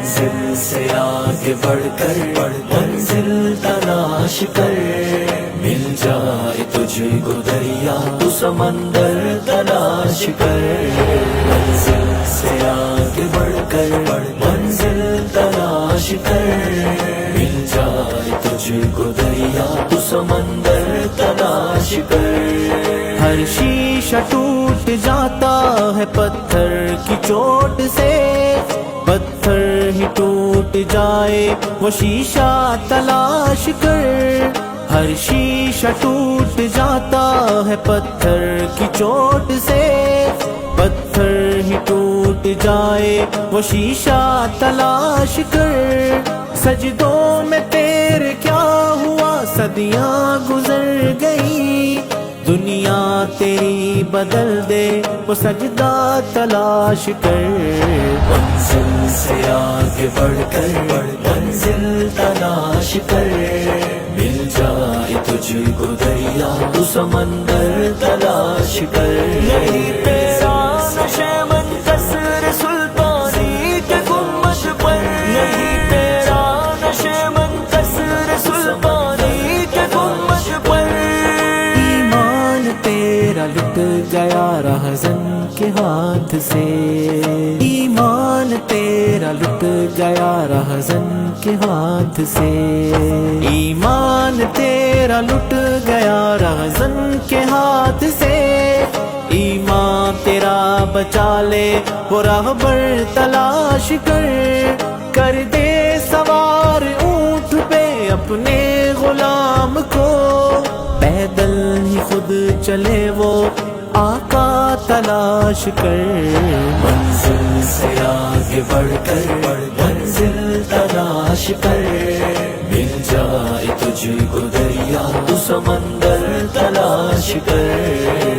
منزل سے آگے بڑھ کر منزل تلاش کر، مل جائے تجھ کو دریا تو سمندر تلاش کر، منزل سے آگے بڑھ کر منزل تلاش کر، مل جائے تجھ کو دریا تو سمندر تلاش کر۔ ہر شیشہ ٹوٹ جاتا ہے پتھر کی چوٹ سے، پتھر ہی ٹوٹ جائے وہ شیشہ تلاش کر، ہر شیشہ ٹوٹ جاتا ہے پتھر کی چوٹ سے، پتھر ہی ٹوٹ جائے وہ شیشہ تلاش کر۔ سجدوں میں تیرے کیا ہوا، صدیاں گزر گئی، دنیا تیری بدل دے وہ سجدہ تلاش کر۔ منزل سے آگے بڑھ کر منزل تلاش کر، مل جائے تجھ کو دریا تو سمندر تلاش کر۔ نہیں تیرا نقشِ منتصر سلطانی کے گنبد پر، نہیں تیرا نقشِ منتصر سلطانی کے گنبد پر، ایمان تیرا لٹ گیا رہزن کے ہاتھ سے، ایمان تیرا لٹ گیا رہزن کے ہاتھ سے، ایمان تیرا لٹ گیا رہزن کے ہاتھ سے، ایمان تیرا بچا لے وہ راہبر تلاش کر دے سوار اونٹ پہ اپنے غلام کو، پیدل ہی خود چلے وہ آقا تلاش کر۔ منزل سے آگے بڑھ کر منزل تلاش کر، مل جائے تجھ کو دریا تو سمندر تلاش کر۔